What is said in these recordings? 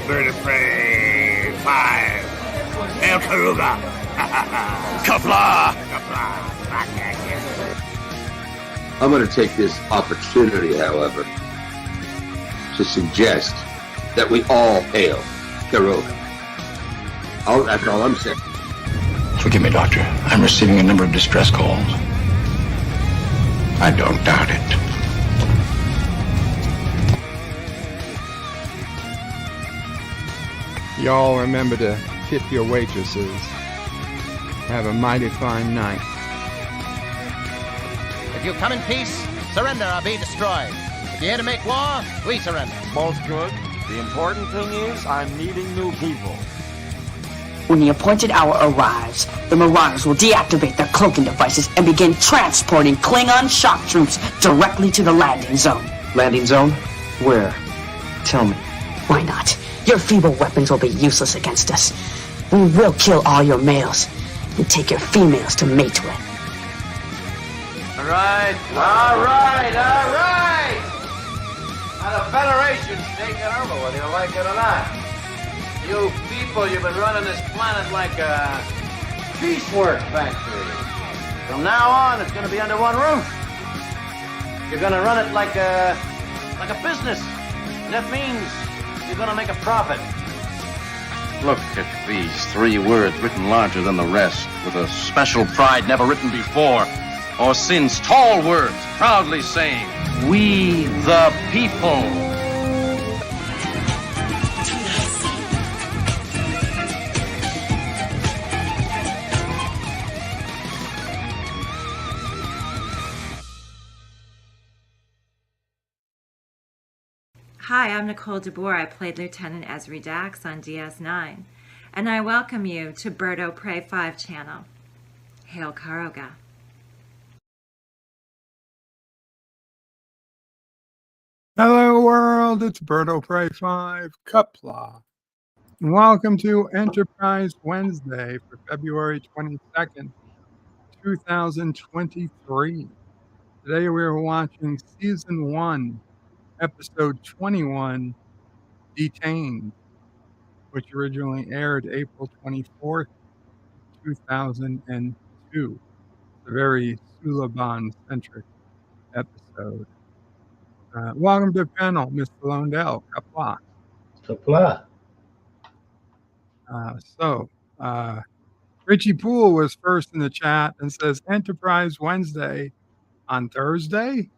Bird of Prey 5. El Karuga. Qapla! I'm going to take this opportunity, however, to suggest that we all hail Karuga. That's all I'm saying. Forgive me, Doctor. I'm receiving a number of distress calls. I don't doubt it. Y'all remember to tip your waitresses. Have a mighty fine night. If you come in peace, surrender or be destroyed. If you're here to make war, we surrender. Both good. The important thing is I'm meeting new people. When the appointed hour arrives, the Marauders will deactivate their cloaking devices and begin transporting Klingon shock troops directly to the landing zone. Landing zone? Where? Tell me. Why not? Your feeble weapons will be useless against us. We will kill all your males and take your females to mate with. All right. Now the Federation's taking over, whether you like it or not. You people, you've been running this planet like a piecework factory. From now on, it's going to be under one roof. You're going to run it like a business. And that means you're going to make a profit. Look at these 3 words written larger than the rest, with a special pride never written before or since. Tall words, proudly saying, "We the people." Hi, I'm Nicole DeBoer. I played Lieutenant Ezri Dax on DS9, and I welcome you to Bird o' Prey 5 channel. Hail Karuga. Hello world, it's Bird o' Prey 5, Qapla. And welcome to Enterprise Wednesday for February 22nd, 2023. Today we are watching Season 1, Episode 21, Detained, which originally aired April 24th, 2002. It's a very Suliban-centric episode. Welcome to the panel, Mr. Londell. Qapla. Qapla. Richie Poole was first in the chat and says Enterprise Wednesday on Thursday.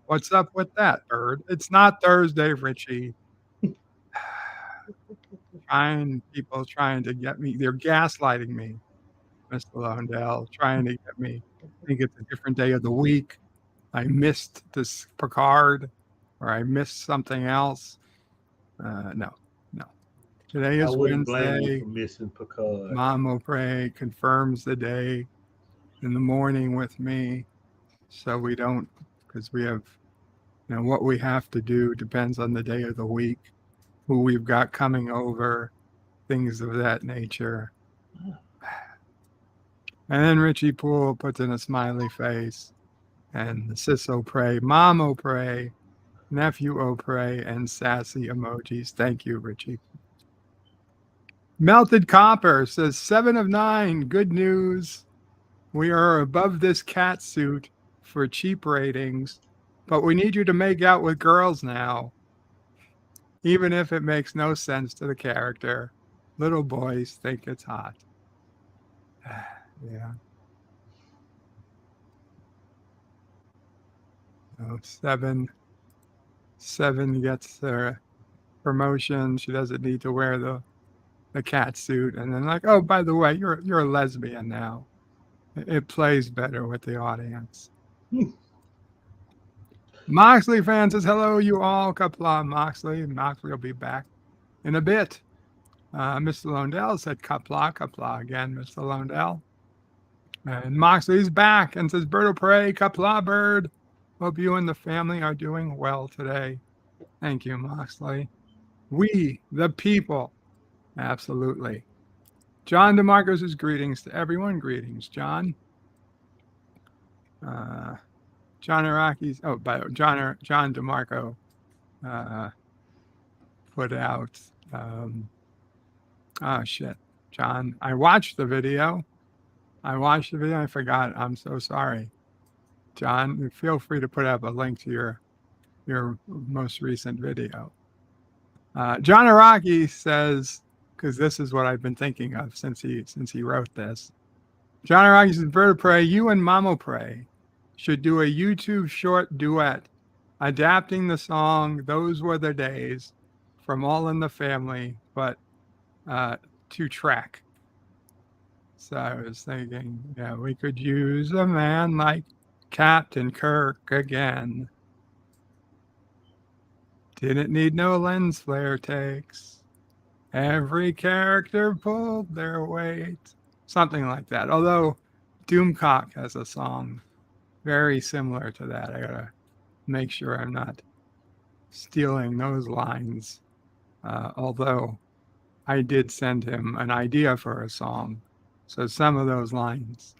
What's up with that, Bird? It's not Thursday, Richie. People trying to get me. They're gaslighting me, Mr. Londell, trying to get me. I think it's a different day of the week. I missed this Picard, or I missed something else. No. Today is Wednesday. Missing Picard. Mom O'Prey confirms the day in the morning with me, so we don't, because we have, what we have to do depends on the day of the week, who we've got coming over, things of that nature. And then Richie Poole puts in a smiley face, and the Sis O'Prey, Mom O'Prey, Nephew O'Prey, and sassy emojis. Thank you, Richie. Melted Copper says 7 of 9. Good news. We are above this cat suit for cheap ratings, but we need you to make out with girls now, even if it makes no sense to the character. Little boys think it's hot. Yeah. So Seven gets her promotion. She doesn't need to wear the cat suit, and then like, oh, by the way, you're a lesbian now. It plays better with the audience. Moxley fan says hello, you all. Qapla, Moxley. Moxley will be back in a bit. Mr. Londell said Qapla again, Mr. Londell. And Moxley's back and says Bird o' Prey, Qapla Bird. Hope you and the family are doing well today. Thank you, Moxley. We, the people. Absolutely. John DeMarco says greetings to everyone. Greetings, John. John Araki's, John DeMarco put out Oh, shit. John, I watched the video. I forgot. I'm so sorry. John, feel free to put up a link to your most recent video. John Araki says, because this is what I've been thinking of since he wrote this. John Araki says, Bird of Prey, you and Mamo Prey should do a YouTube short duet adapting the song Those Were the Days from All in the Family, but to track. So I was thinking, yeah, we could use a man like Captain Kirk again. Didn't need no lens flare takes. Every character pulled their weight. Something like that. Although Doomcock has a song very similar to that. I gotta make sure I'm not stealing those lines. Although I did send him an idea for a song. So some of those lines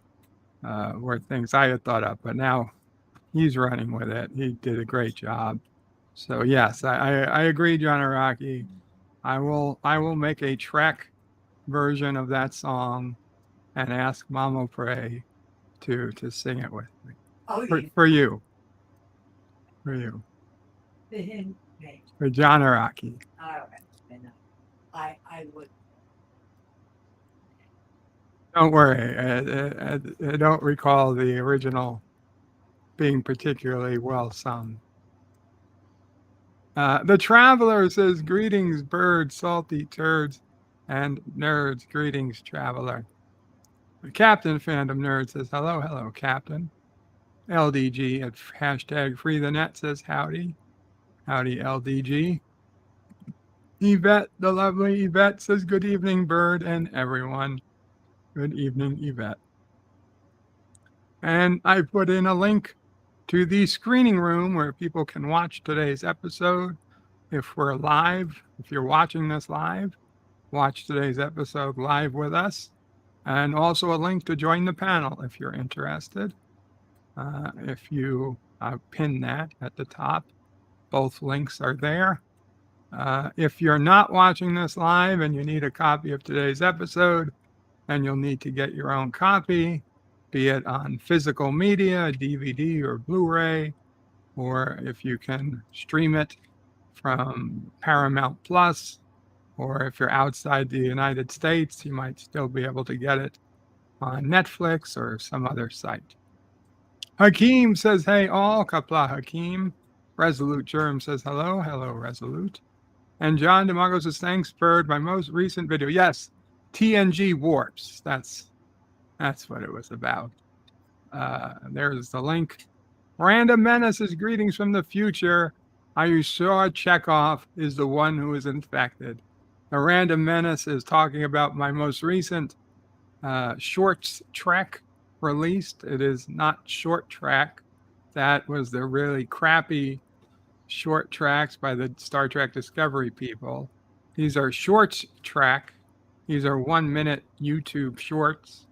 were things I had thought up, but now he's running with it. He did a great job. So yes, I agree, John Araki. I will make a Trek version of that song and ask Mamo Prey to sing it with me. For you. For John Araki. All right. I would. Don't worry. I don't recall the original being particularly well sung. The Traveler says, greetings, birds, salty turds, and nerds. Greetings, Traveler. The Captain Fandom Nerd says, hello, Captain. LDG at hashtag Free the Net says, howdy. Howdy, LDG. Yvette, the lovely Yvette, says, good evening, Bird, and everyone. Good evening, Yvette. And I put in a link to the screening room where people can watch today's episode. If we're live, if you're watching this live, watch today's episode live with us. And also a link to join the panel if you're interested. If you pin that at the top, both links are there. If you're not watching this live and you need a copy of today's episode, then you'll need to get your own copy, be it on physical media, DVD or Blu-ray, or if you can stream it from Paramount Plus, or if you're outside the United States, you might still be able to get it on Netflix or some other site. Hakeem says, hey, all. Qapla Hakeem. Resolute Germ says, hello. Hello, Resolute. And John DeMarco says, thanks, Bird. My most recent video. Yes, TNG warps. That's what it was about. There's the link. Random Menace says, greetings from the future. Are you sure Chekhov is the one who is infected? A Random Menace is talking about my most recent shorts track released. It is not Short Track. That was the really crappy short tracks by the Star Trek Discovery people. These are Shorts Track. These are 1-minute YouTube shorts,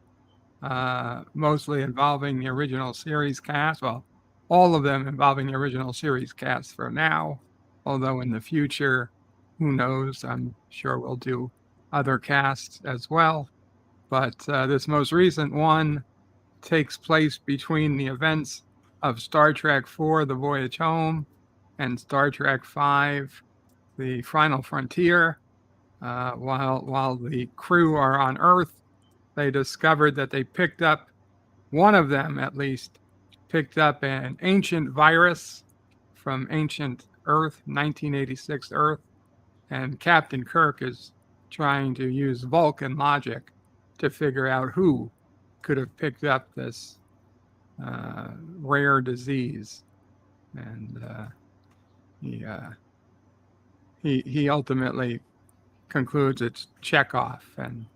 mostly involving the original series cast. Well, all of them involving the original series cast for now, although in the future, who knows? I'm sure we'll do other casts as well. But this most recent one takes place between the events of Star Trek IV, The Voyage Home, and Star Trek V, The Final Frontier. While the crew are on Earth, they discovered that they picked up, one of them at least, picked up an ancient virus from ancient Earth, 1986 Earth, and Captain Kirk is trying to use Vulcan logic to figure out who could have picked up this rare disease. And he ultimately concludes it's Chekhov, and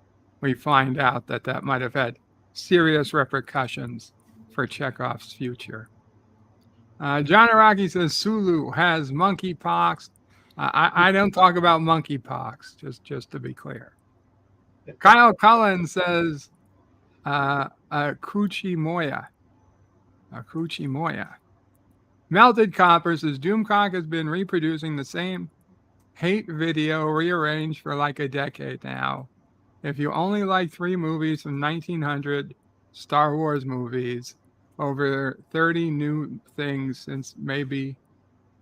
we find out that might have had serious repercussions for Chekhov's future. John Araki says Sulu has monkeypox. I don't talk about monkeypox, just to be clear. Kyle Cullen says Kuchi Moya. Melted Copper says Doomcock has been reproducing the same hate video rearranged for like a decade now. If you only like 3 movies from 1900 Star Wars movies, over 30 new things since maybe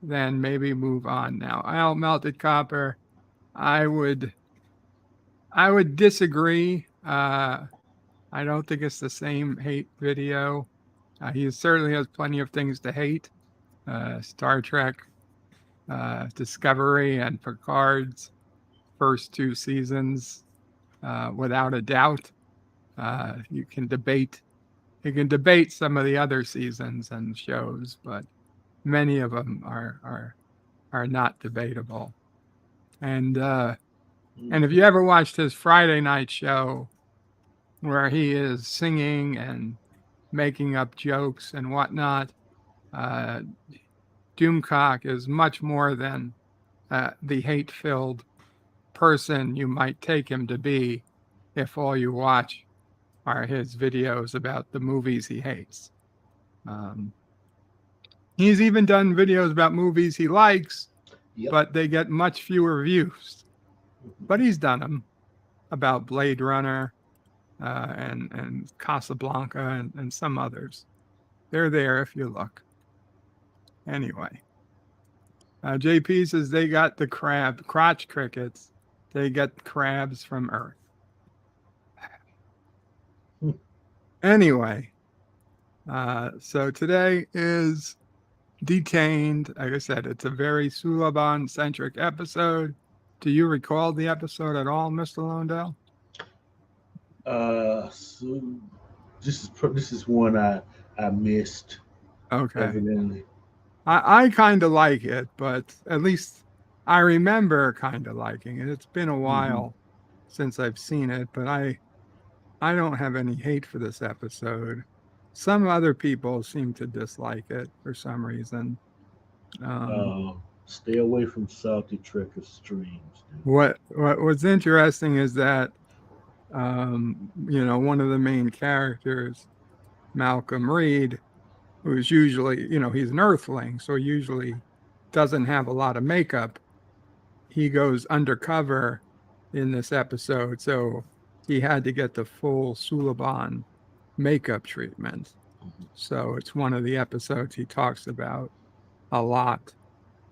move on now. I'll Melted Copper. I would disagree. I don't think it's the same hate video. He certainly has plenty of things to hate. Star Trek, Discovery, and Picard's first 2 seasons, without a doubt. You can debate some of the other seasons and shows, but many of them are not debatable. And if you ever watched his Friday night show, where he is singing and making up jokes and whatnot, Doomcock is much more than the hate-filled person you might take him to be if all you watch are his videos about the movies he hates. He's even done videos about movies he likes, but they get much fewer views. But he's done them about Blade Runner, and Casablanca and some others. They're there if you look. Anyway, JP says they got the crotch crickets. They get crabs from Earth. Anyway, so today is Detained. Like I said, it's a very Suliban-centric episode. Do you recall the episode at all, Mr. Londell? So this is one I missed. Okay. Evidently. I kind of like it, but at least I remember kind of liking it. It's been a while since I've seen it, but I don't have any hate for this episode. Some other people seem to dislike it for some reason. Stay away from salty Trekker streams. What's interesting is that one of the main characters, Malcolm Reed, who's usually, he's an Earthling, so usually doesn't have a lot of makeup. He goes undercover in this episode, so he had to get the full Suliban makeup treatment. So it's one of the episodes he talks about a lot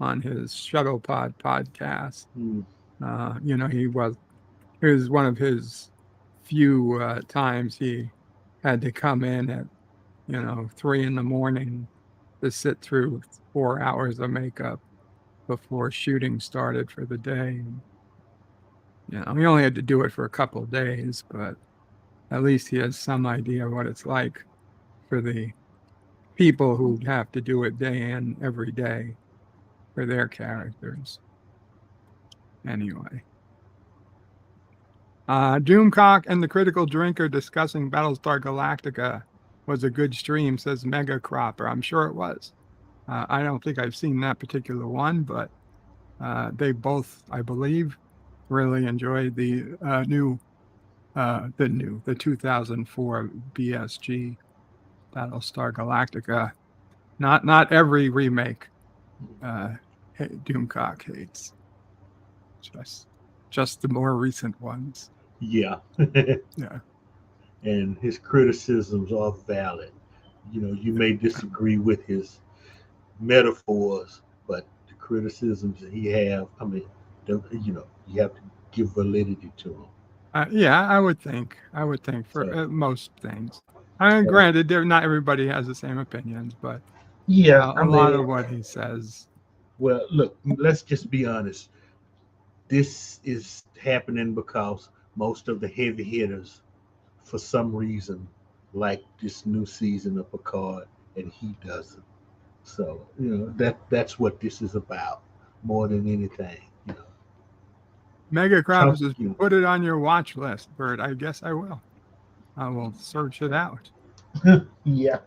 on his Shuttlepod podcast. It was one of his few times he had to come in at 3 a.m. to sit through 4 hours of makeup before shooting started for the day. He only had to do it for a couple of days, but at least he has some idea what it's like for the people who have to do it day in every day for their characters. Anyway. Doomcock and the Critical Drinker discussing Battlestar Galactica was a good stream, says Mega Cropper. I'm sure it was. I don't think I've seen that particular one, but they both, I believe, really enjoyed the 2004 BSG Battlestar Galactica. Not every remake Doomcock hates. Just the more recent ones. Yeah. Yeah. And his criticisms are valid. You may disagree with his metaphors, but the criticisms that he have, you have to give validity to them. Yeah, I would think for most things. Granted, not everybody has the same opinions, but a lot of what he says. Well, look, let's just be honest. This is happening because most of the heavy hitters, for some reason, like this new season of Picard, and he doesn't. So, that's what this is about more than anything. Mega Crops says, put it on your watch list, Bert. I guess I will. I will search it out. Yeah.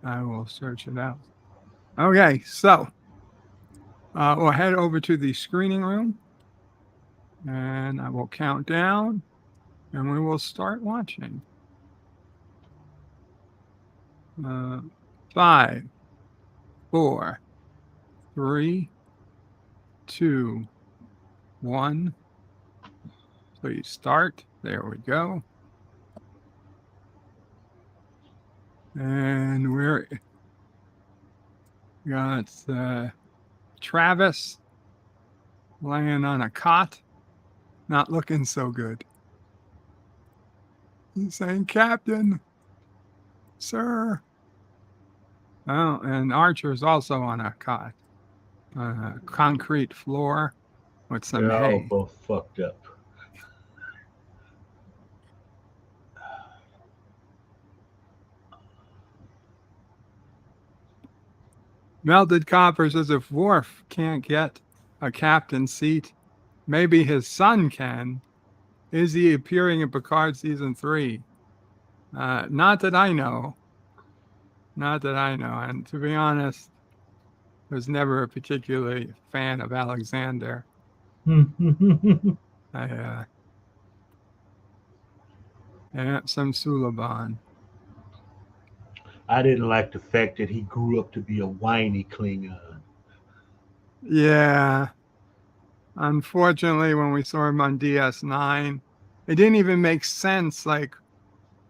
I will search it out. Okay, so we'll head over to the screening room, and I will count down, and we will start watching. 5, 4, 3, 2, 1. So you start. There we go. And we're got Travis laying on a cot, not looking so good. He's saying, "Captain, sir." Oh, and Archer's also on a cot, on a concrete floor with some They're all hay. both fucked up. Melted Copper says if Worf can't get a captain's seat, maybe his son can. Is he appearing in Picard season 3? Not that I know. Not that I know. And to be honest, I was never a particularly fan of Alexander. And some Suliban. I didn't like the fact that he grew up to be a whiny Klingon. Yeah. Unfortunately, when we saw him on DS9, it didn't even make sense. Like,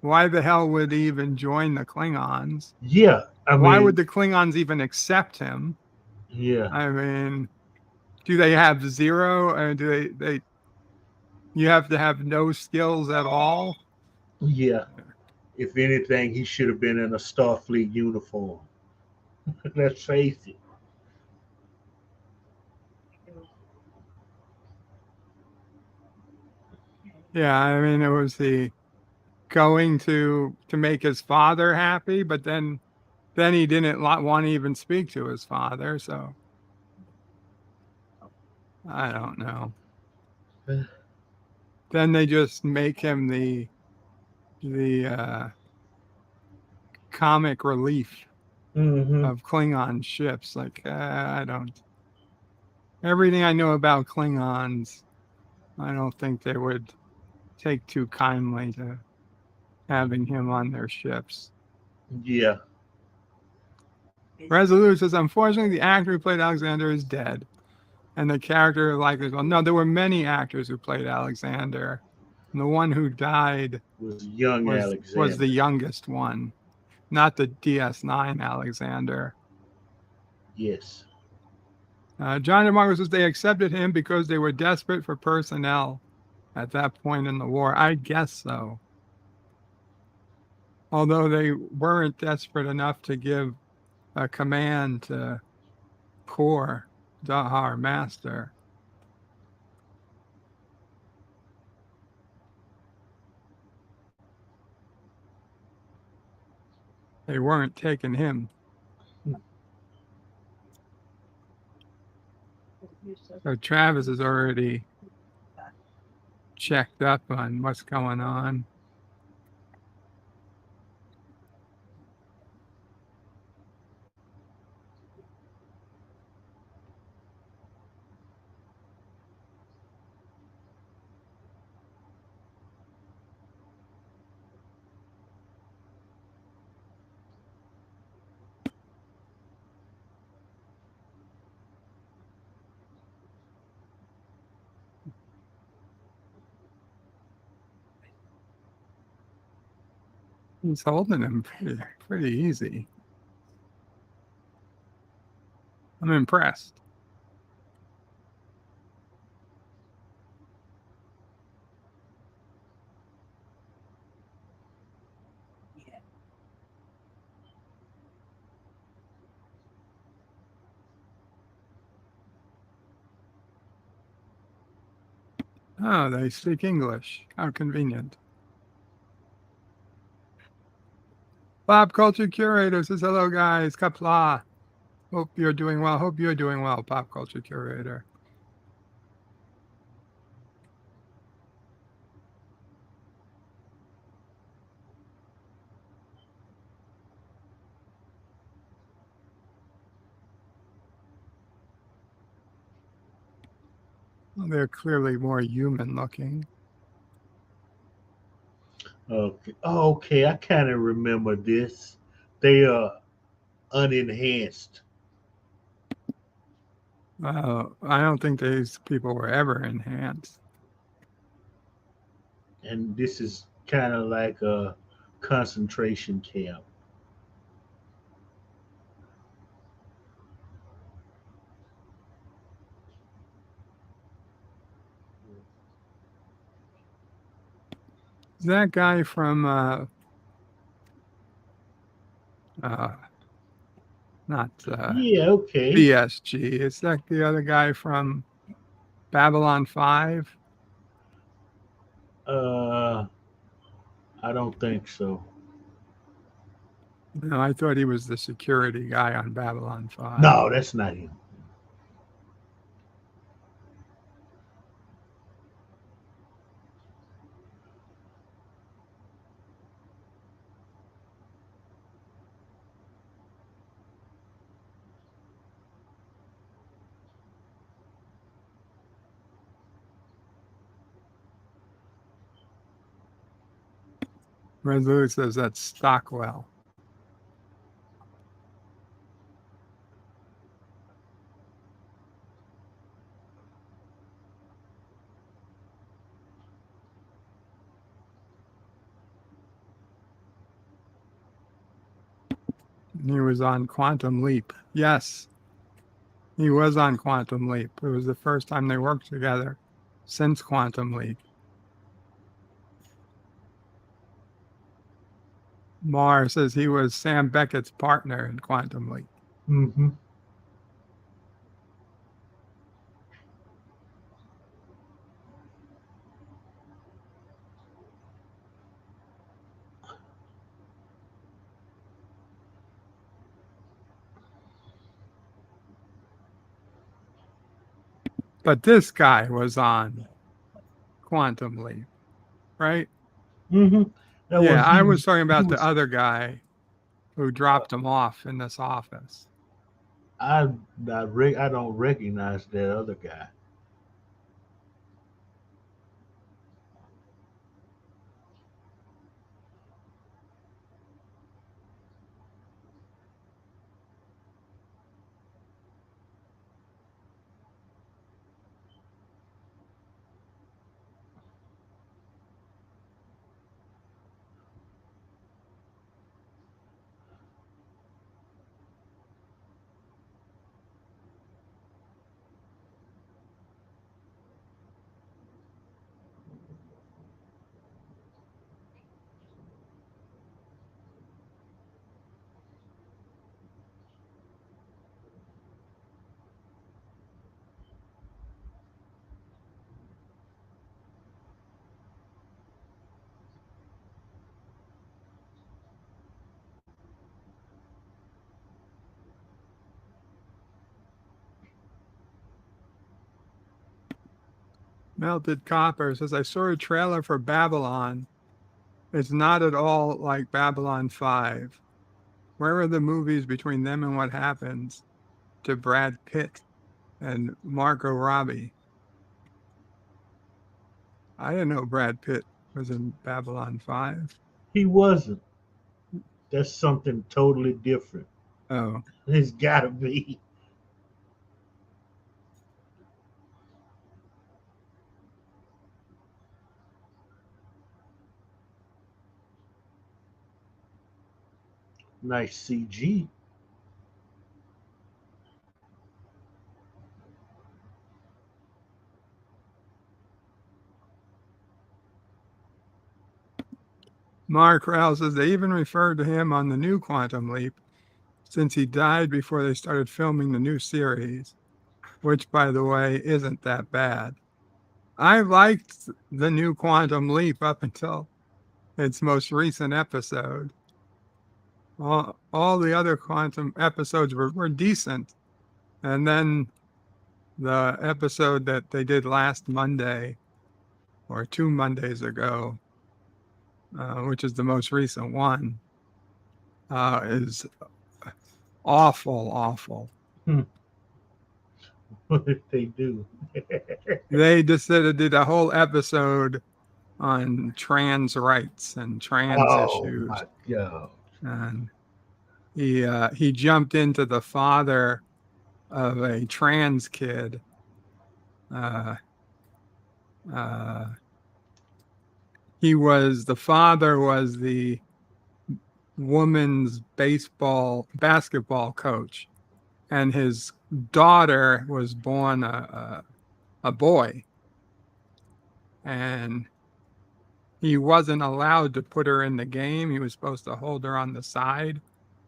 why the hell would he even join the Klingons? Yeah. Why would the Klingons even accept him? Yeah. I mean, do they have zero? Or do they you have to have no skills at all? Yeah. If anything, he should have been in a Starfleet uniform. Let's face it. Yeah, I mean, it was the going to make his father happy, but then he didn't want to even speak to his father, so I don't know. Then they just make him the comic relief of Klingon ships. Like, I don't. Everything I know about Klingons, I don't think they would take too kindly to having him on their ships. Yeah. Resolute says, unfortunately, the actor who played Alexander is dead. And the character likely, well, no, there were many actors who played Alexander. And the one who died was young Alexander. Was the youngest one, not the DS9 Alexander. Yes. John DeMarco says they accepted him because they were desperate for personnel at that point in the war. I guess so. Although they weren't desperate enough to give a command to Kor, Dahar Master. They weren't taking him. So Travis is already checked up on what's going on. He's holding him pretty easy. I'm impressed. Oh, they speak English. How convenient. Pop Culture Curator says, hello, guys. Qapla. Hope you're doing well. Hope you're doing well, Pop Culture Curator. Well, they're clearly more human looking. Okay. Oh, okay. I kind of remember this. They are unenhanced. I don't think these people were ever enhanced. And this is kind of like a concentration camp. That guy from not Yeah, okay. BSG. Is that the other guy from Babylon 5? I don't think so. No, I thought he was the security guy on Babylon 5. No, that's not him. Red Lou says that's Stockwell. He was on Quantum Leap. Yes, he was on Quantum Leap. It was the first time they worked together since Quantum Leap. Mar says he was Sam Beckett's partner in Quantum Leap. Mm-hmm. But this guy was on Quantum Leap, right? Mm-hmm. I was talking about the other guy who dropped him off in this office. I don't recognize that other guy. Melted Copper says, I saw a trailer for Babylon. It's not at all like Babylon 5. Where are the movies between them and what happens to Brad Pitt and Margot Robbie? I didn't know Brad Pitt was in Babylon 5. He wasn't. That's something totally different. Oh. It's gotta be. Nice CG. Mark Rowell says they even referred to him on the new Quantum Leap since he died before they started filming the new series, which, by the way, isn't that bad. I liked the new Quantum Leap up until its most recent episode. All the other Quantum episodes were decent. And then the episode that they did last Monday or 2 Mondays ago, which is the most recent one, is awful. What did they do? They just did a whole episode on trans rights and trans issues. My God. And he jumped into the father of a trans kid. The father was the woman's basketball coach, and his daughter was born a boy, and he wasn't allowed to put her in the game. He was supposed to hold her on the side,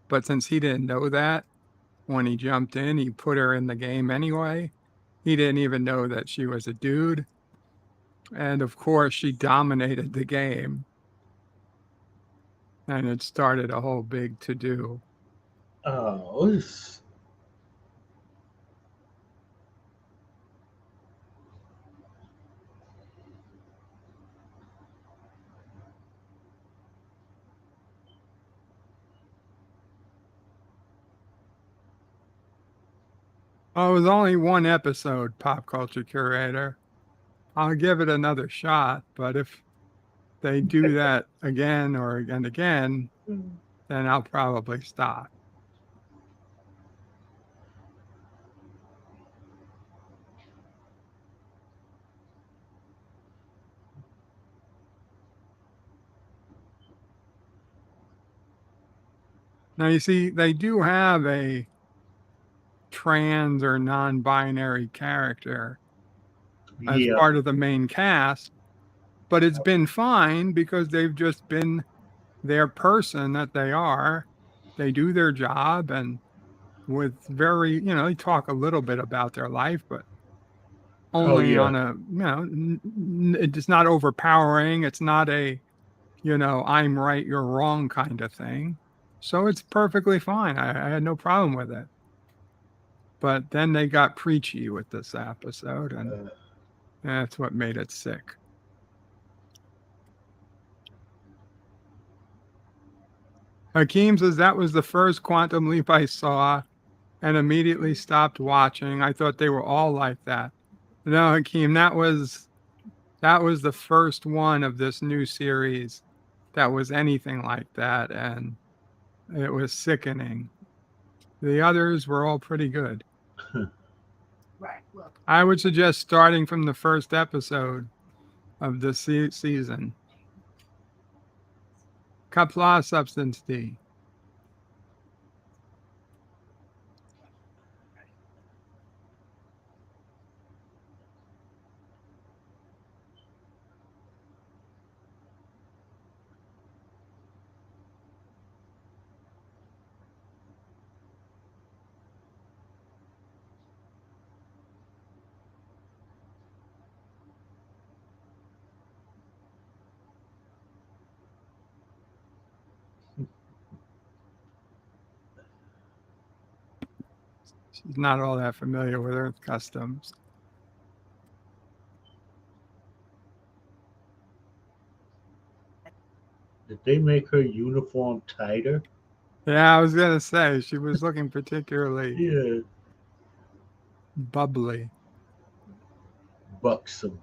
but since he didn't know that, when he jumped in, he put her in the game anyway. He didn't even know that she was a dude. And of course, she dominated the game. And it started a whole big to-do. Oh, Oh, it was only one episode, Pop Culture Curator. I'll give it another shot, but if they do that again or again, then I'll probably stop. Now, you see, they do have a trans or non-binary character as part of the main cast, but it's been fine because they've just been their person that they are. They do their job, and with very, they talk a little bit about their life, but only on a, it's not overpowering. It's not a, I'm right, you're wrong kind of thing. So it's perfectly fine. I had no problem with it. But then they got preachy with this episode, and that's what made it sick. Hakeem says that was the first Quantum Leap I saw and immediately stopped watching. I thought they were all like that. No, Hakeem, that was the first one of this new series that was anything like that, and it was sickening. The others were all pretty good. Right. Look. I would suggest starting from the first episode of the season. Qapla Substance D. She's not all that familiar with Earth customs. Did they make her uniform tighter? Yeah, I was going to say, she was looking particularly bubbly. Buxom.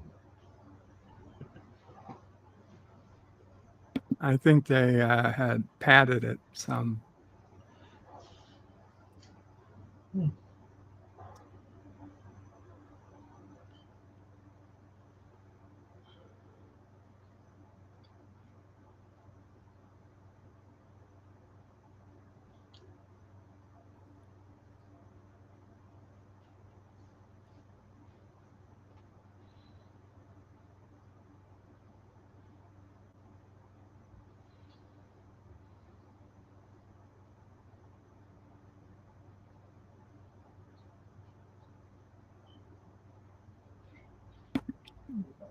I think they had padded it some.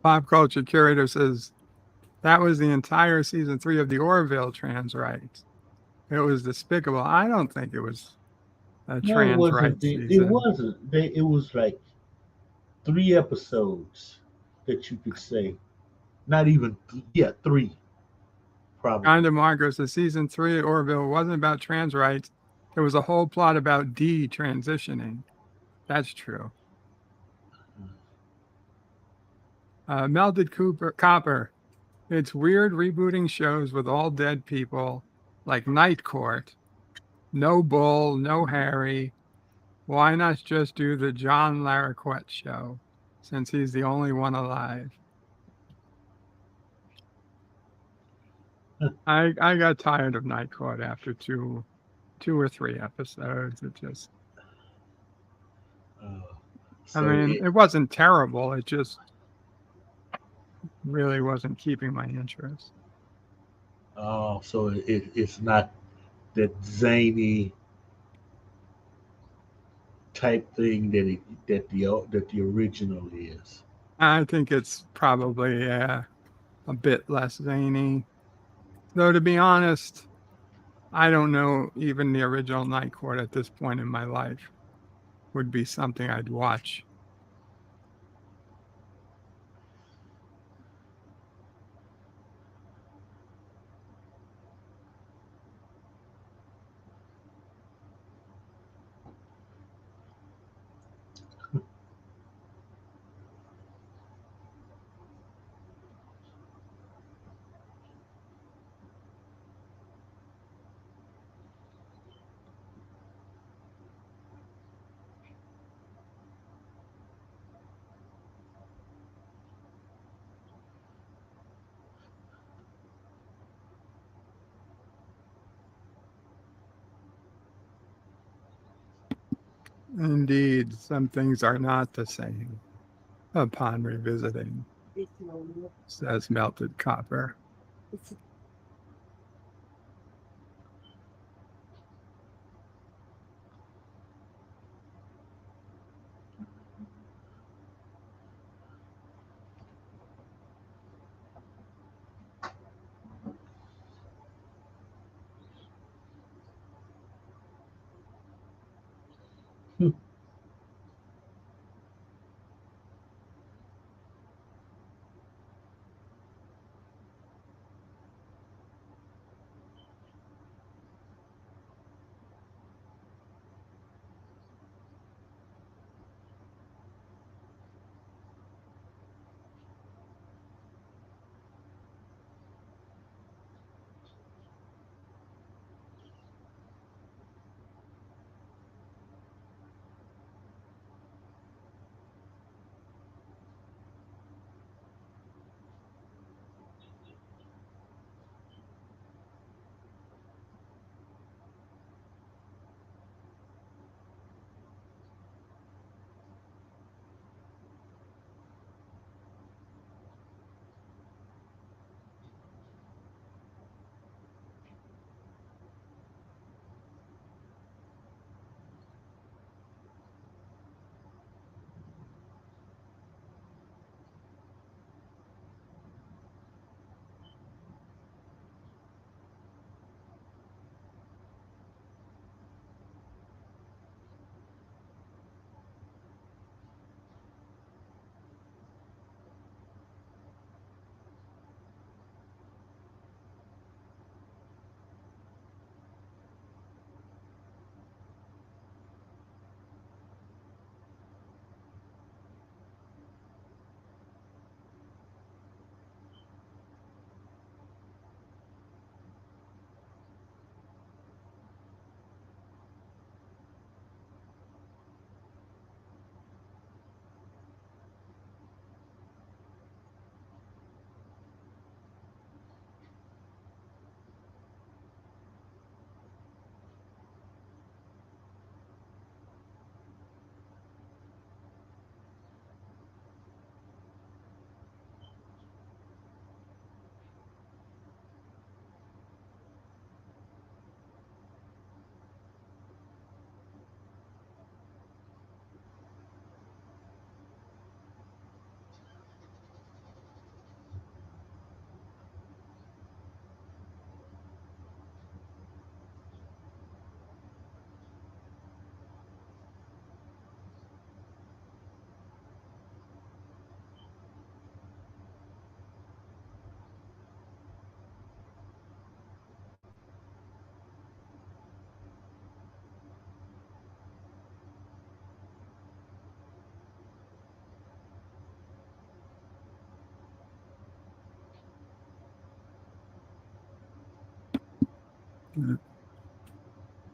Pop Culture Curator says that was the entire season 3 of the Orville trans rights. It was despicable. I don't think it was a trans rights season. It wasn't. It was like 3 episodes that you could say. Not even, 3. Probably. Kinda Marco says season 3 of Orville wasn't about trans rights. There was a whole plot about detransitioning. That's true. Melted Copper. It's weird rebooting shows with all dead people, like Night Court. No Bull, no Harry. Why not just do the John Larroquette show, since he's the only one alive? I got tired of Night Court after two or three episodes. It just, I mean, it wasn't terrible. It just really wasn't keeping my interest. Oh, so it's not that zany type thing that the original is. I think it's probably a bit less zany. Though, to be honest, I don't know even the original Night Court at this point in my life would be something I'd watch. Indeed, some things are not the same upon revisiting, says Melted Copper.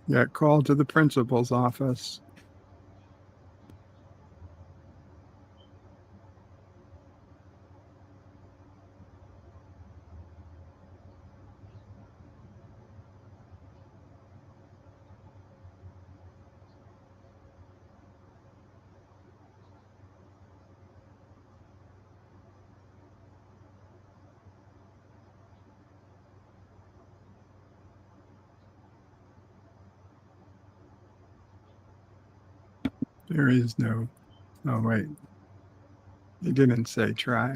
Got called to the principal's office. There is no. Oh, wait. He didn't say try.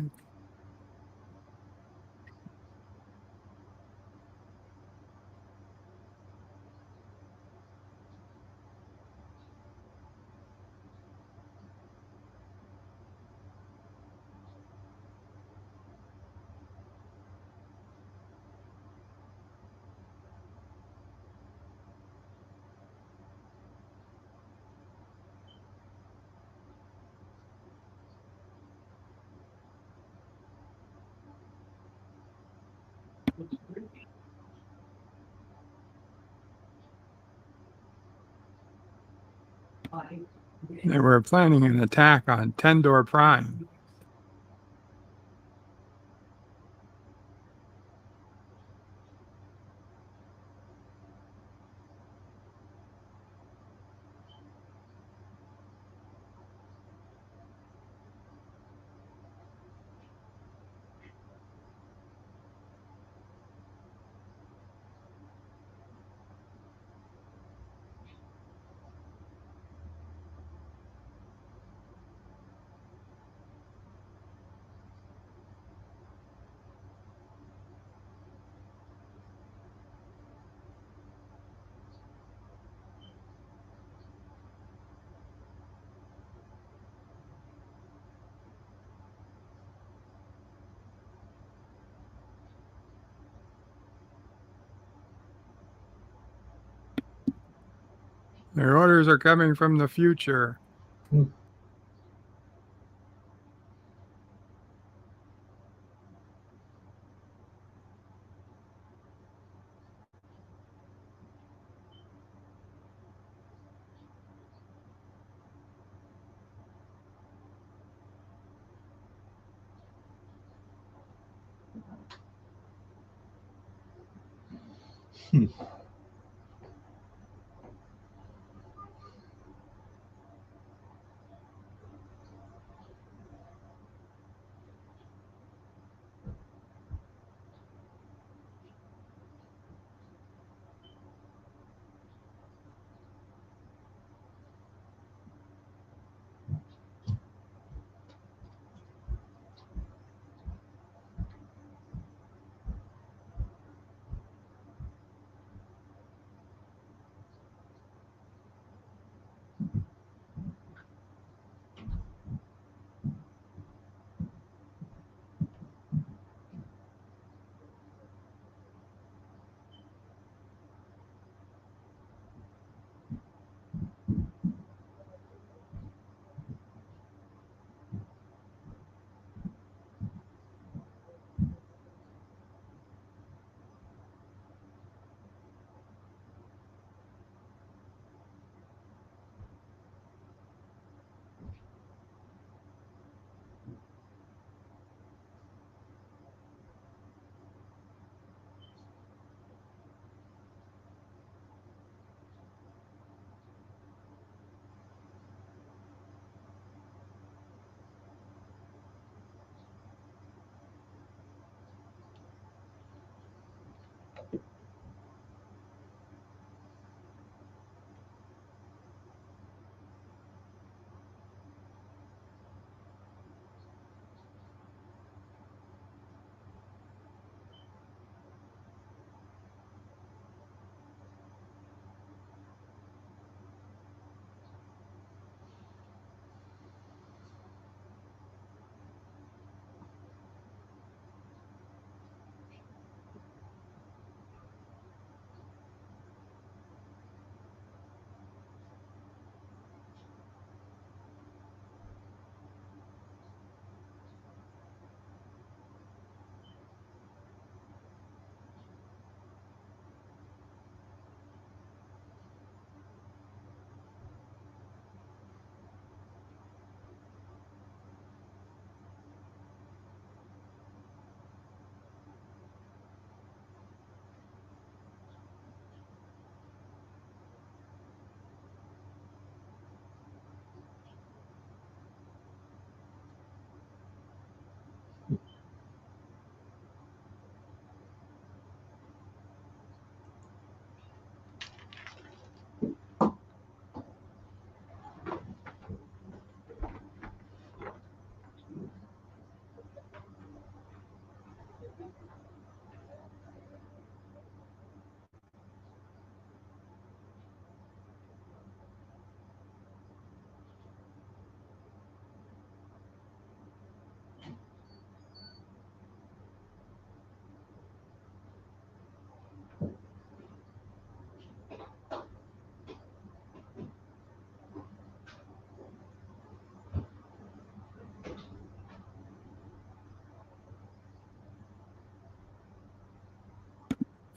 They were planning an attack on Tendor Prime. Their orders are coming from the future.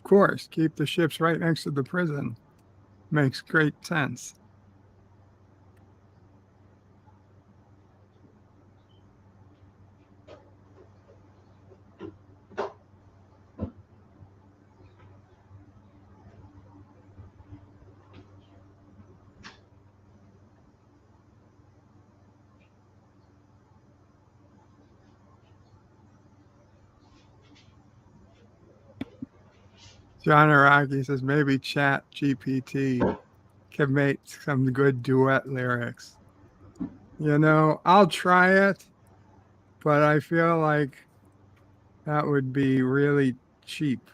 course, keep the ships right next to the prison. Makes great sense. John Araki says maybe Chat GPT can make some good duet lyrics. You know, I'll try it, but I feel like that would be really cheap.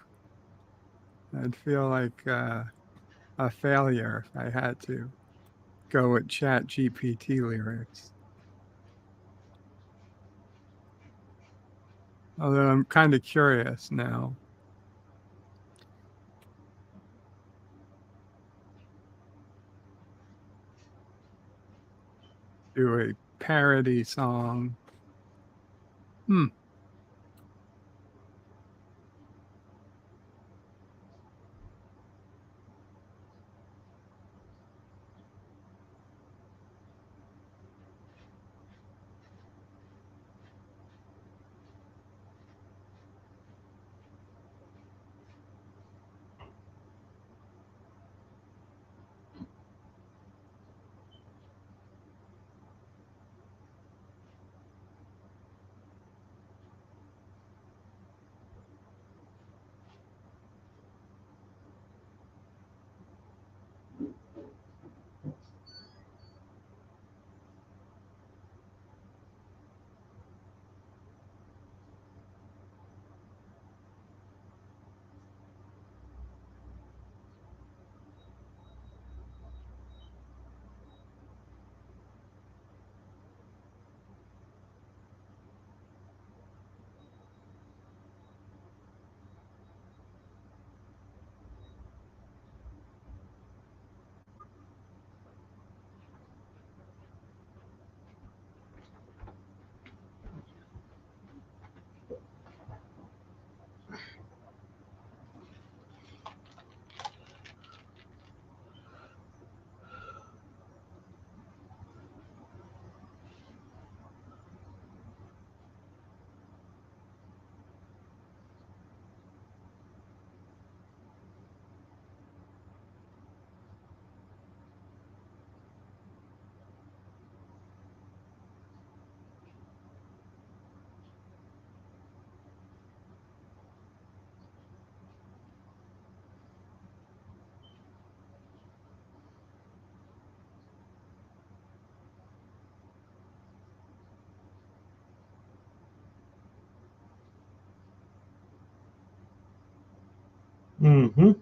I'd feel like a failure if I had to go with Chat GPT lyrics. Although I'm kind of curious now. Do a parody song. Mm-hmm.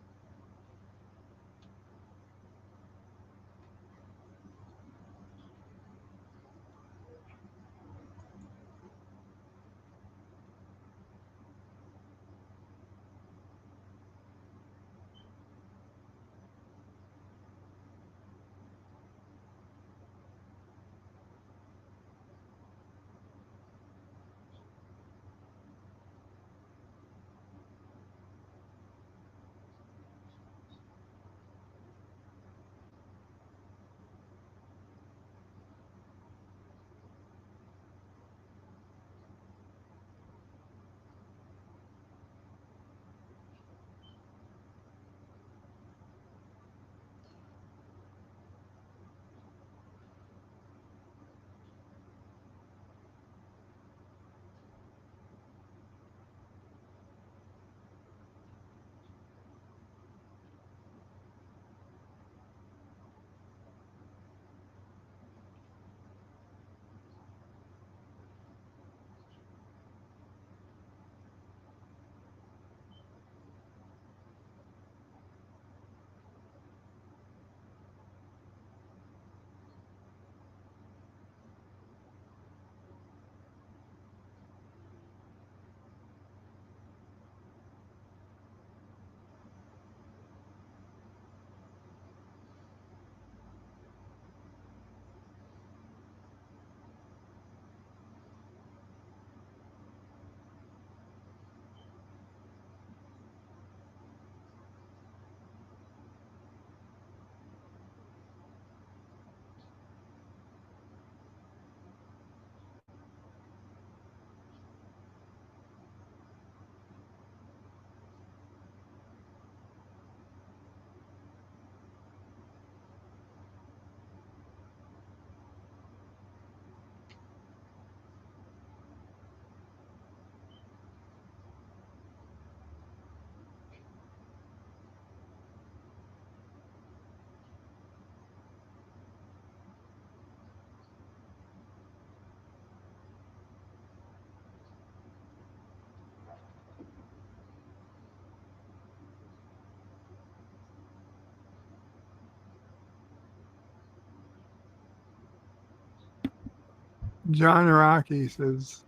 John Araki says,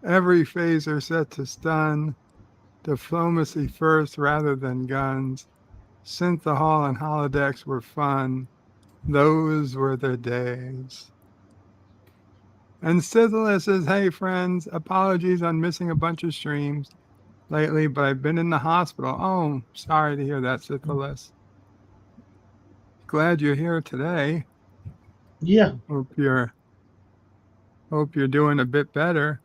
every phaser set to stun, diplomacy first rather than guns. Synthahol and holodecks were fun. Those were the days. And Sizzler says, hey, friends, apologies on missing a bunch of streams lately, but I've been in the hospital. Oh, sorry to hear that, Sizzler. Glad you're here today. Yeah. Hope you're doing a bit better.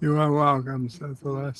You are welcome, Sizzler.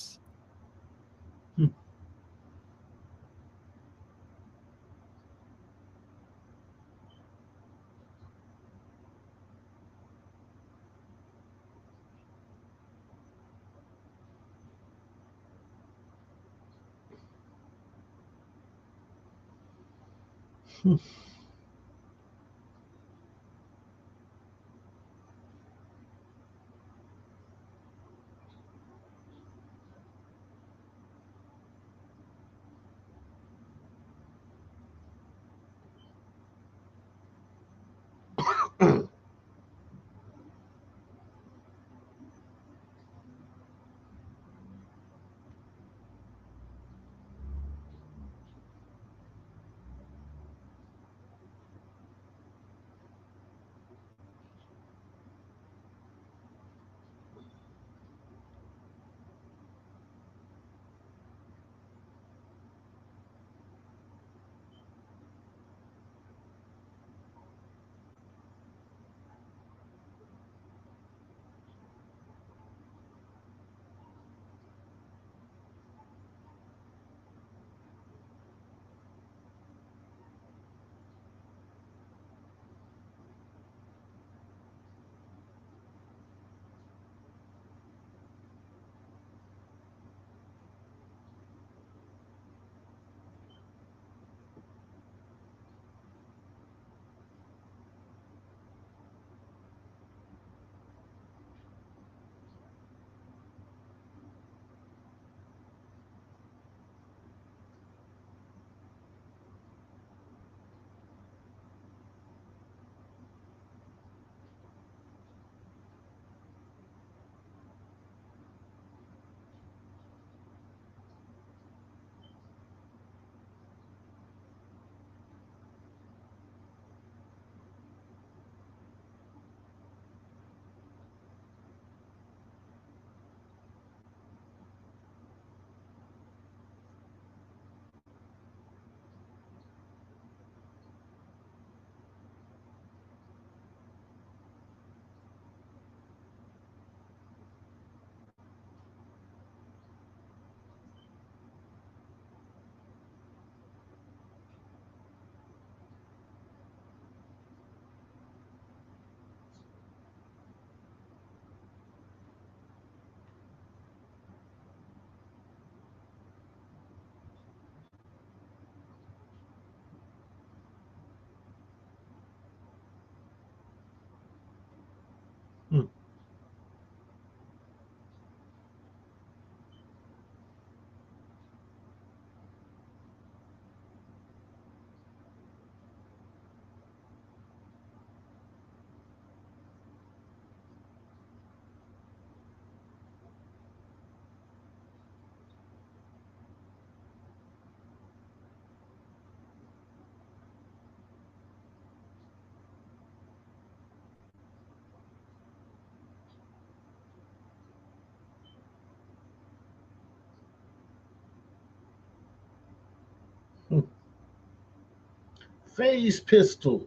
Phase pistol.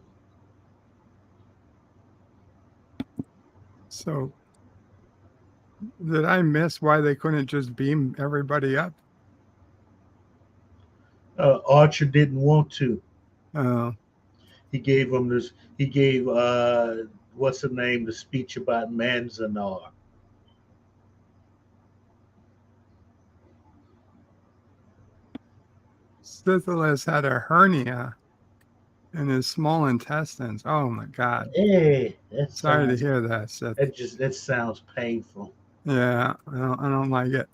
So, did I miss why they couldn't just beam everybody up? Archer didn't want to. Oh, He gave him this. He gave what's the name? The speech about Manzanar. Syphilis had a hernia in his small intestines. Oh my God! Hey, Sorry to hear that, Seth. That sounds painful. Yeah, I don't like it.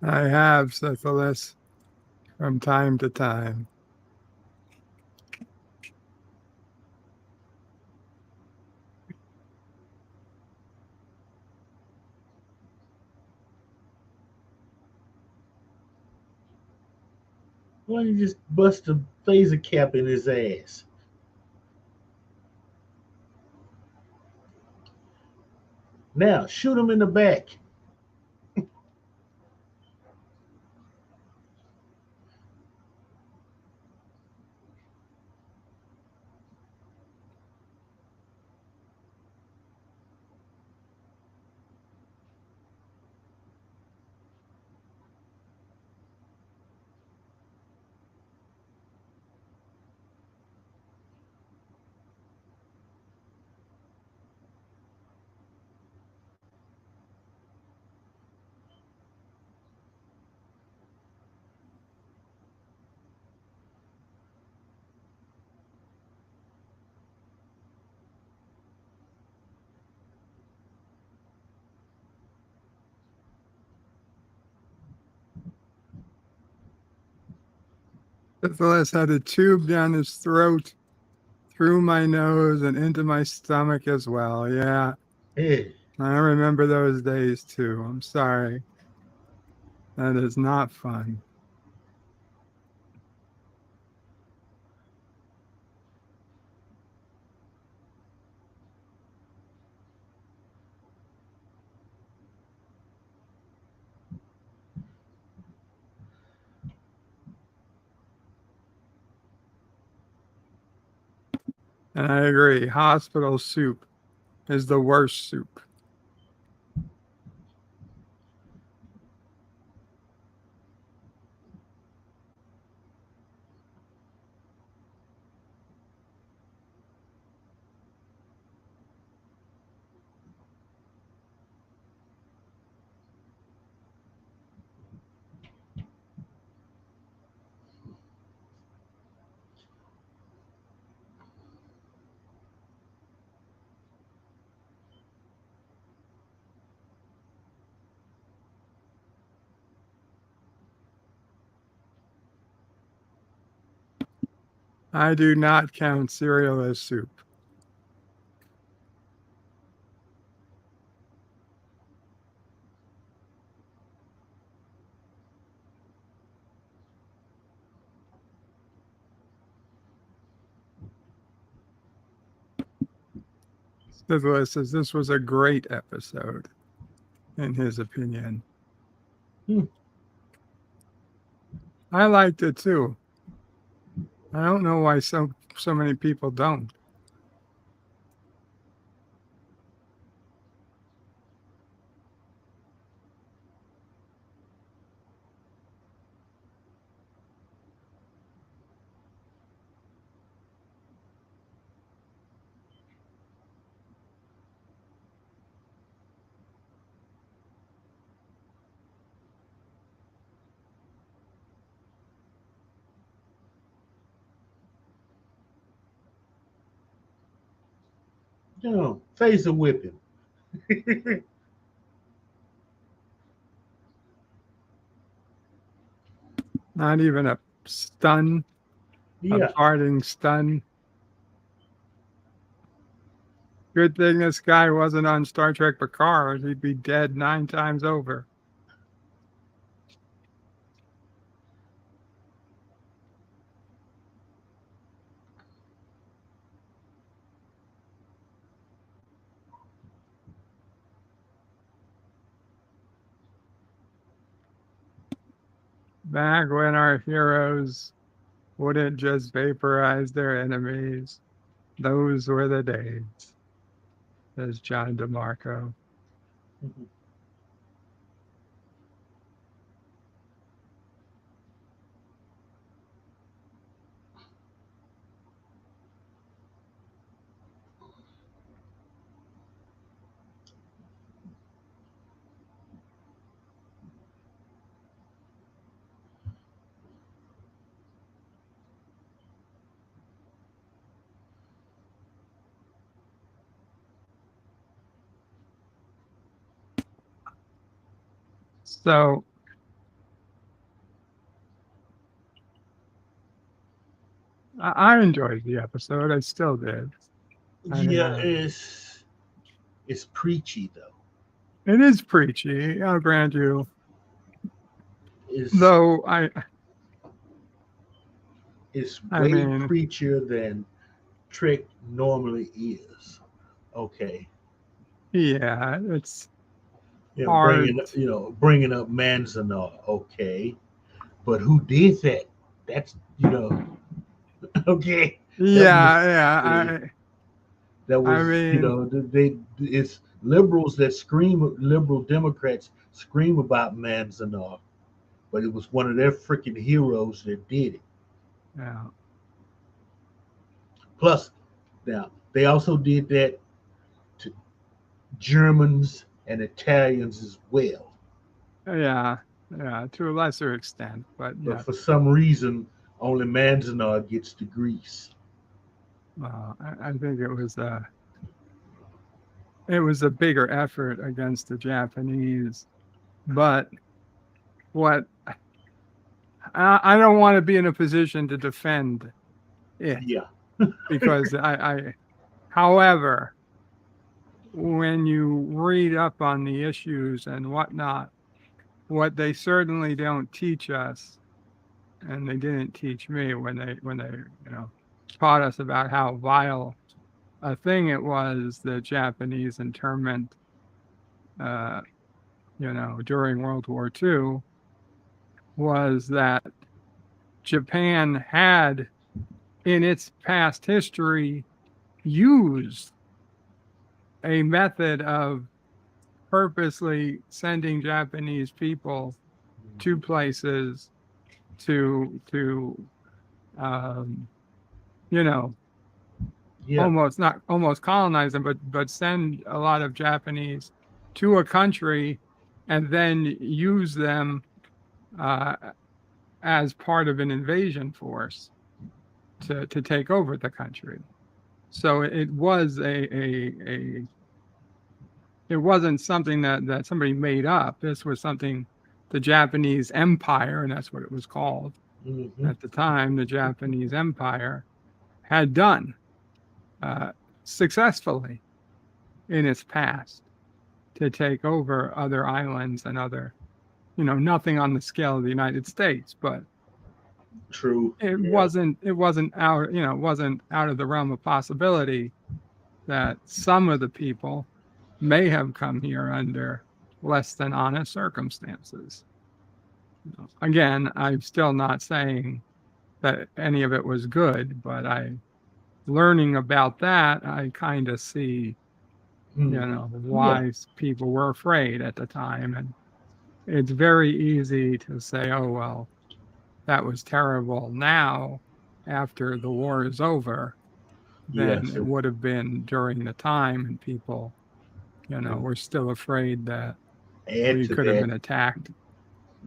I have syphilis from time to time. Why don't you just bust a phaser cap in his ass? Now shoot him in the back. Syphilis had a tube down his throat, through my nose, and into my stomach as well. Yeah, Hey, I remember those days too. I'm sorry. That is not fun. And I agree. Hospital soup is the worst soup. I do not count cereal as soup. Syphilis says this was a great episode, in his opinion. I liked it too. I don't know why so many people don't. phaser whipping. Not even a stun, a parting stun. Good thing this guy wasn't on Star Trek Picard. He'd be dead 9 times over. Back when our heroes wouldn't just vaporize their enemies, those were the days, says John DeMarco. So I enjoyed the episode. I still did. It's preachy though. It is preachy, I'll grant you. Though it's way preachier than Trek normally is. Okay. Yeah, it's hard. Bringing up Manzanar. Okay, but who did that? That's okay. That was it's liberals that liberal Democrats scream about Manzanar, but it was one of their freaking heroes that did it. Yeah. Plus, now they also did that to Germans and Italians as well. Yeah, to a lesser extent, but for some reason, only Manzanar gets the grease. I think it was a bigger effort against the Japanese, but I don't want to be in a position to defend it. Yeah. Because however, when you read up on the issues and whatnot, what they certainly don't teach us, and they didn't teach me when they taught us about how vile a thing it was, the Japanese internment, during World War II, was that Japan had, in its past history, used a method of purposely sending Japanese people to places to almost colonize them, but send a lot of Japanese to a country and then use them as part of an invasion force to take over the country. So it was it wasn't something that somebody made up. This was something the Japanese Empire, and that's what it was called at the time, the Japanese Empire, had done successfully in its past to take over other islands and other, nothing on the scale of the United States, but true. It wasn't out, it wasn't out of the realm of possibility that some of the people may have come here under less than honest circumstances. Again, I'm still not saying that any of it was good, but learning about that, I kind of see, why people were afraid at the time. And it's very easy to say, oh, well, that was terrible now after the war is over than it would have been during the time, and people, were still afraid that we could have been attacked.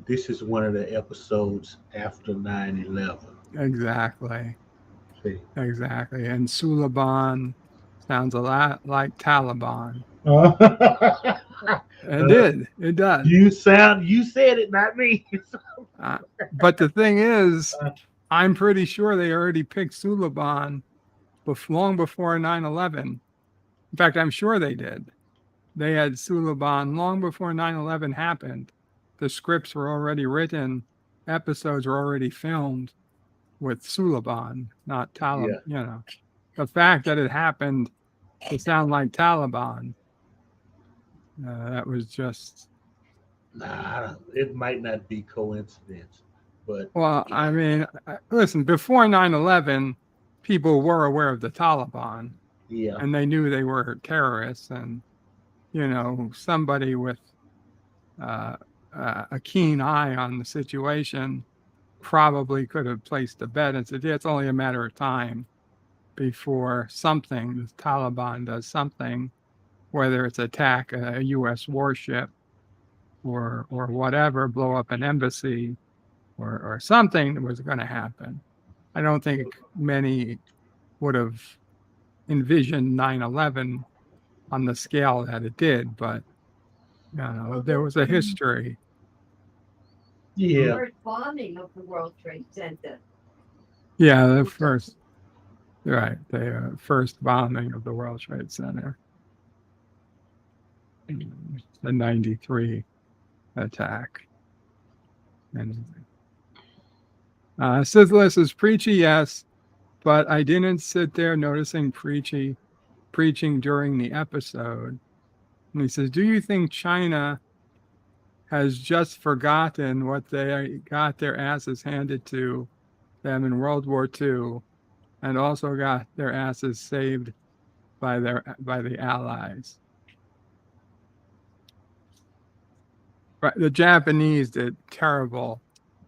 This is one of the episodes after 9/11. Exactly. And Suliban Sounds a lot like Taliban. It It does. You said it, not me. But the thing is, I'm pretty sure they already picked Suliban long before 9/11. In fact, I'm sure they did. They had Suliban long before 9/11 happened. The scripts were already written, episodes were already filmed with Suliban, not Taliban. Yeah. You know, the fact that it happened to sound like Taliban, that was just. Nah, it might not be coincidence, but. Well, I mean, listen, before 9/11, people were aware of the Taliban. Yeah. And they knew they were terrorists, and somebody with a keen eye on the situation probably could have placed a bet and said, yeah, it's only a matter of time before the Taliban does something, whether it's attack a U.S. warship or whatever, blow up an embassy or something was going to happen. I don't think many would have envisioned 9/11 on the scale that it did, but there was a history. Yeah. The first bombing of the World Trade Center. Yeah, the first bombing of the World Trade Center. The 93 attack. And Syphilis is preachy, yes, but I didn't sit there noticing preaching during the episode. And he says, do you think China has just forgotten what they got their asses handed to them in World War II and also got their asses saved by the Allies? Right, the Japanese did terrible,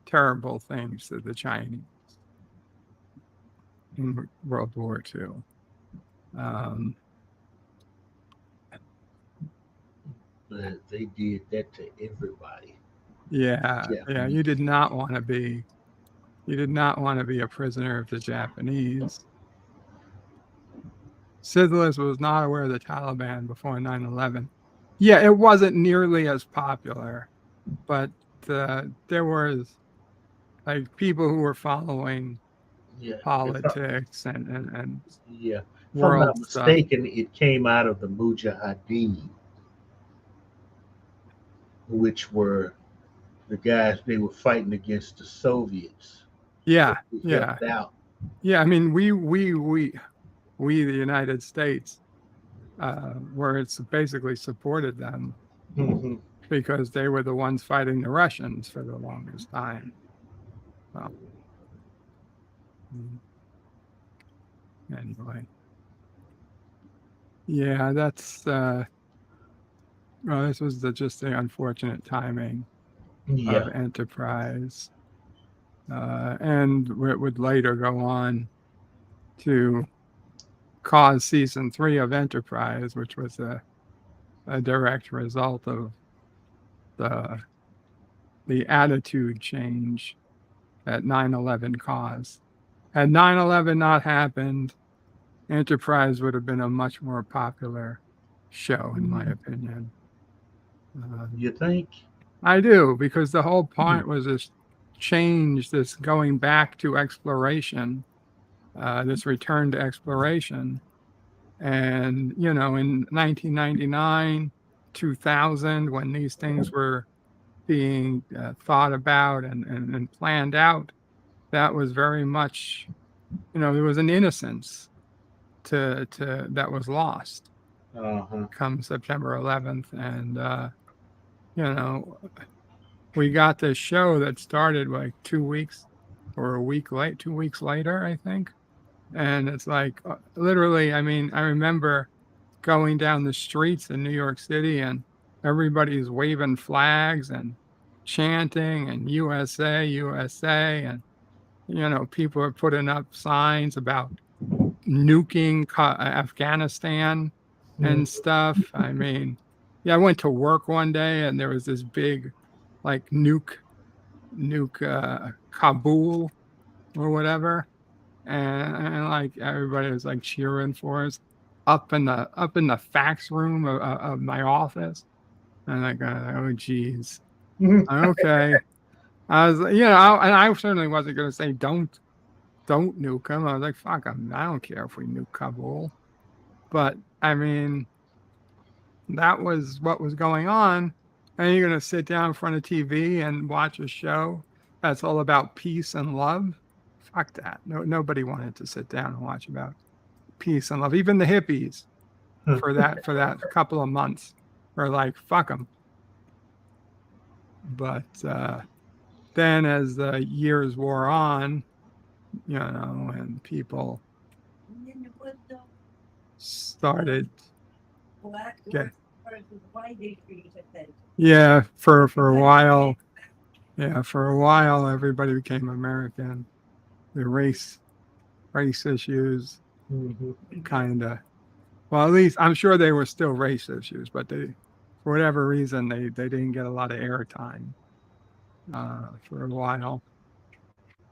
terrible things to the Chinese in World War II. But they did that to everybody. Yeah. You did not want to be a prisoner of the Japanese. Syphilis was not aware of the Taliban before 9/11. Yeah, it wasn't nearly as popular, but there was like people who were following politics and yeah. If world I'm not stuff. mistaken, it came out of the Mujahideen, which were the guys they were fighting against the Soviets. Yeah. Out. Yeah, I mean, we the United States, where it's basically supported them because they were the ones fighting the Russians for the longest time. Well, anyway, yeah, that's this was just the unfortunate timing of Enterprise, and it would later go on to cause season 3 of Enterprise, which was a direct result of the attitude change that 9/11 caused. Had 9/11 not happened, Enterprise would have been a much more popular show, in my opinion. You think? I do, because the whole point was this change, this going back to exploration, this return to exploration. And, in 1999, 2000, when these things were being thought about and planned out, that was very much, there was an innocence to that was lost come September 11th. And, we got this show that started like 2 weeks or 2 weeks later, I think. And it's like literally, I mean, I remember going down the streets in New York City and everybody's waving flags and chanting and USA, USA. And, people are putting up signs about nuking Afghanistan and stuff. I mean, I went to work one day and there was this big like nuke Kabul or whatever. And like everybody was like cheering for us. up in the fax room of my office, and I go, oh geez, okay. I was, and I certainly wasn't going to say don't nuke them. I was like, fuck them. I don't care if we nuke Kabul. But I mean, that was what was going on. And you're going to sit down in front of TV and watch a show that's all about peace and love. Fuck that. Nobody wanted to sit down and watch about peace and love. Even the hippies for that couple of months were like, fuck them. But then as the years wore on, and people started for a while. Yeah, for a while everybody became American. The race issues kind of, well, at least I'm sure they were still race issues, but they, for whatever reason, they didn't get a lot of airtime for a while.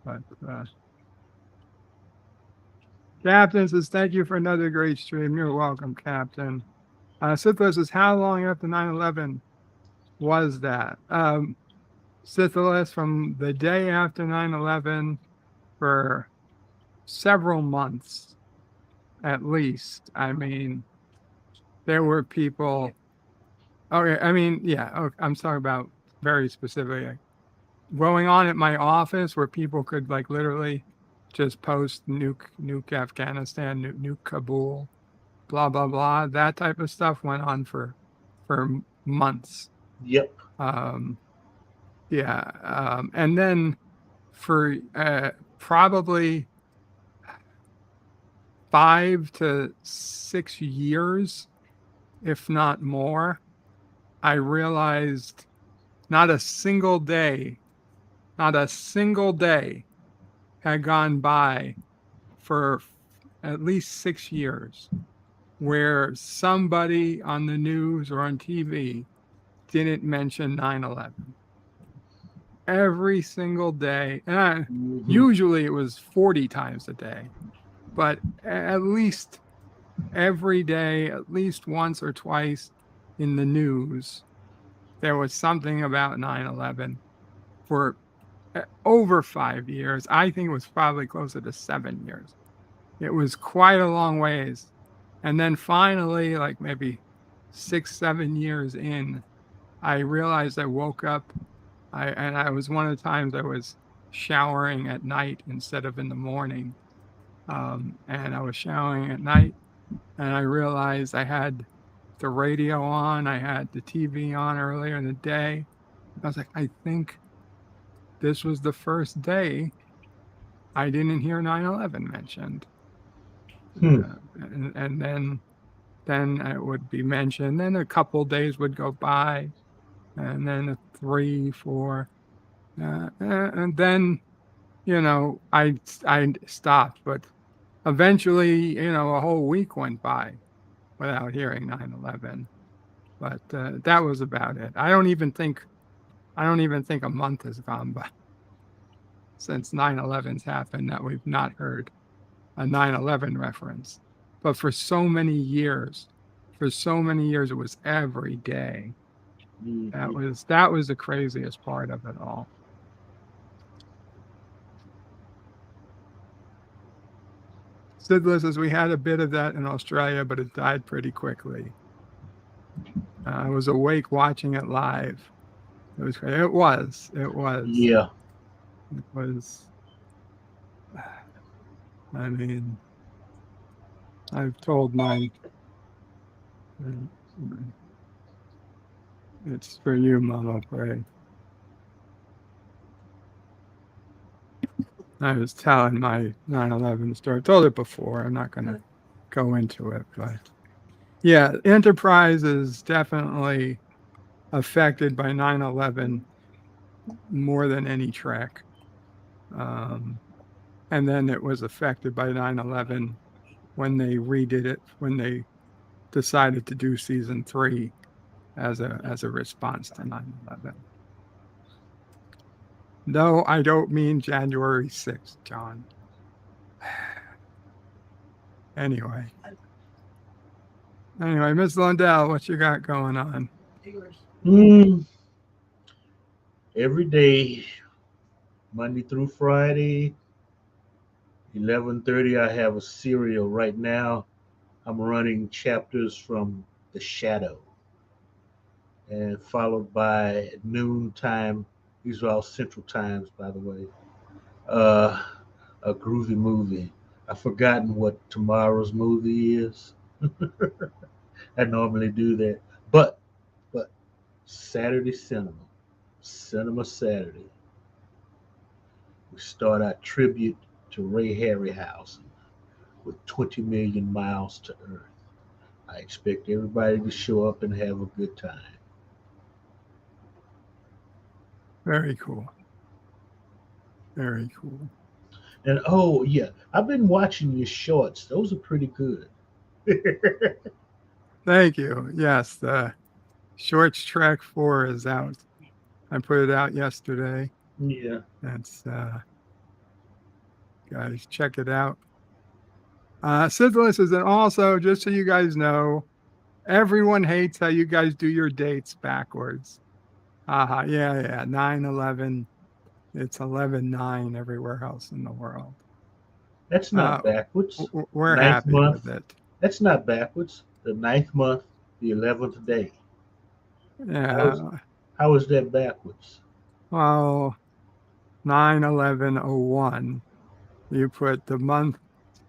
But Captain says, thank you for another great stream. You're welcome, Captain. Syphilis says, how long after 9/11 was that? Syphilis, from the day after 9/11 for several months, at least. I mean, there were people. Okay, I mean, yeah. Okay, I'm talking about very specifically going on at my office where people could like literally just post nuke Afghanistan, nuke Kabul, blah blah blah. That type of stuff went on for months. Yep. And then for probably 5 to 6 years, if not more, I realized not a single day had gone by for at least 6 years where somebody on the news or on TV didn't mention 9/11. Every single day. Usually it was 40 times a day, but at least every day, at least once or twice in the news, there was something about 9/11 for over 5 years. I think it was probably closer to 7 years. It was quite a long ways. And then finally, like maybe 6, 7 years in, I realized I woke up. I was one of the times I was showering at night instead of in the morning. And I was showering at night, and I realized I had the radio on, I had the TV on earlier in the day. I was like, I think this was the first day I didn't hear 9/11 mentioned. And then it would be mentioned. Then a couple days would go by, and then 3, 4, and then I stopped. But eventually, a whole week went by without hearing 9/11. But that was about it. I don't even think a month has gone by since 9/11's happened that we've not heard a 9/11 reference. But for so many years, it was every day. That was the craziest part of it all. Sidless says, we had a bit of that in Australia, but it died pretty quickly. I was awake watching it live. It was crazy. It was. Yeah. It was. I mean, I've told my. It's for you, Mama Pray. I was telling my 9/11 story. I told it before. I'm not going to go into it, but yeah, Enterprise is definitely affected by 9/11 more than any Trek. And then it was affected by 9/11 when they redid it, when they decided to do season 3 as a response to 9/11. No, I don't mean January 6th, John. Anyway. Anyway, Miss Lundell, what you got going on? Every day, Monday through Friday, 11:30. I have a serial right now. I'm running chapters from The Shadow, and followed by at noon time. These are all Central Times, by the way. A groovy movie. I've forgotten what tomorrow's movie is. I normally do that, but Saturday Cinema Saturday. We start our tribute to Ray Harryhausen with 20 million miles to Earth. I expect everybody to show up and have a good time. Very cool. Very cool. And oh yeah, I've been watching your shorts. Those are pretty good. Thank you. Yes, the Shorts Track 4 is out. I put it out yesterday. Yeah. That's guys, check it out. Syphilis is also, just so you guys know, everyone hates how you guys do your dates backwards. Yeah. 9/11. It's 11/9 everywhere else in the world. That's not backwards. We're Ninth happy month. with it. That's not backwards. The 9th month, the 11th day. Yeah. How is that backwards? Well, 9/11/01. You put the month,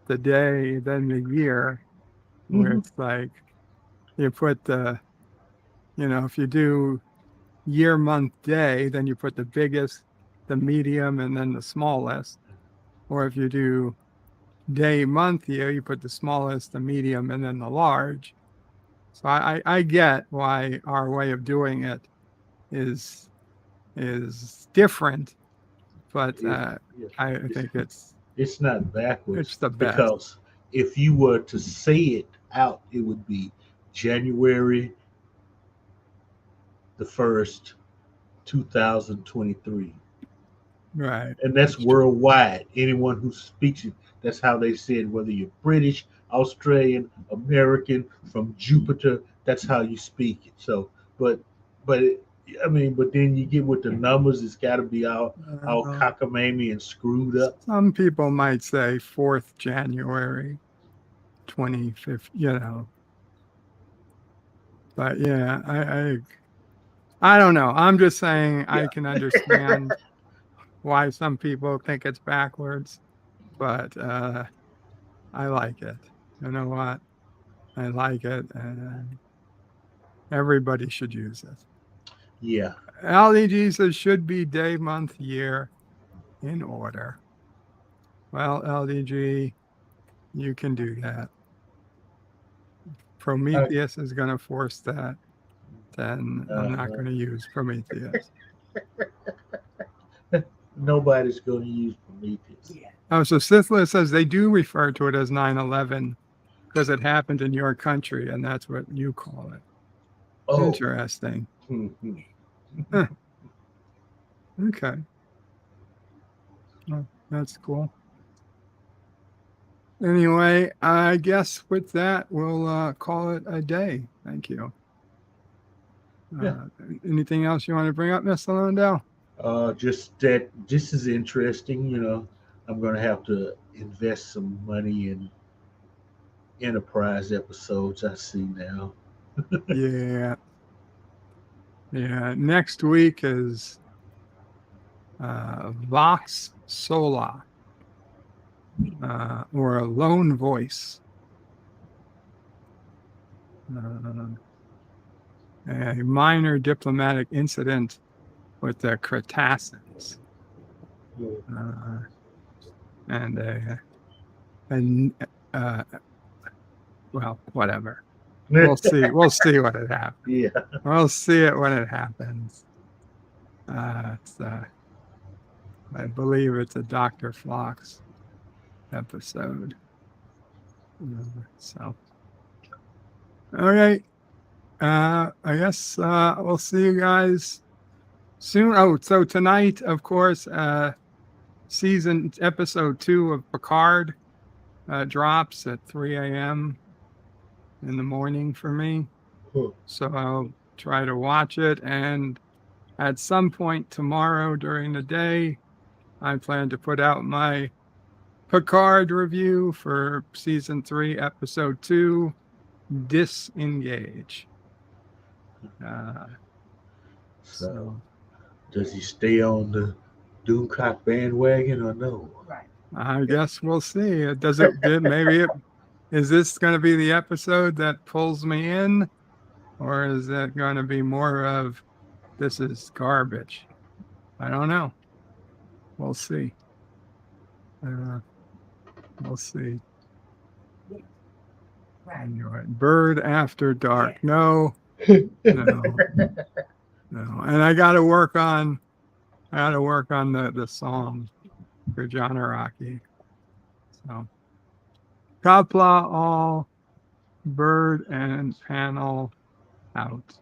the day, then the year, where it's like you put the, if you do year, month, day, then you put the biggest, the medium, and then the smallest. Or if you do day, month, year, you put the smallest, the medium, and then the large. So I get why our way of doing it is different, but I think it's not backwards. It's the best. Because if you were to say it out, it would be January the 1st, 2023. Right. And that's worldwide. Anyone who speaks it, that's how they say it, whether you're British, Australian, American, from Jupiter, that's how you speak it. So, but then you get with the numbers, it's got to be all cockamamie and screwed up. Some people might say 4th January 25th, But yeah, I don't know. I'm just saying I can understand why some people think it's backwards, but I like it. You know what? I like it, and everybody should use it. Yeah. LDG says should be day, month, year in order. Well, LDG, you can do that. Prometheus is going to force that. Then I'm not going to use Prometheus. Nobody's going to use Prometheus. Yeah. Oh, so Sithla says they do refer to it as 9/11 because it happened in your country, and that's what you call it. Oh. Interesting. Huh. Okay. Well, that's cool. Anyway, I guess with that, we'll call it a day. Thank you. Anything else you want to bring up, Mr. Lundell? Just that this is interesting. I'm going to have to invest some money in Enterprise episodes. I see now. Yeah. Next week is Vox Sola, or a lone voice. A minor diplomatic incident with the Cretaceans. Well, whatever. We'll see what it happens. Yeah. We'll see it when it happens. I believe it's a Dr. Phlox episode. So, all right. I guess we'll see you guys soon. Oh, so tonight, of course, episode 2 of Picard drops at 3 a.m. in the morning for me. So I'll try to watch it. And at some point tomorrow during the day, I plan to put out my Picard review for season 3, episode 2, Disengage. So, does he stay on the Doomcock bandwagon or no? Right. I guess we'll see. Is this going to be the episode that pulls me in, or is it going to be more of this is garbage? I don't know. We'll see. We'll see. Right. Anyway, Bird After Dark. No. No. And I got to work on the song for John Araki. So, Qapla All, Bird and Panel out.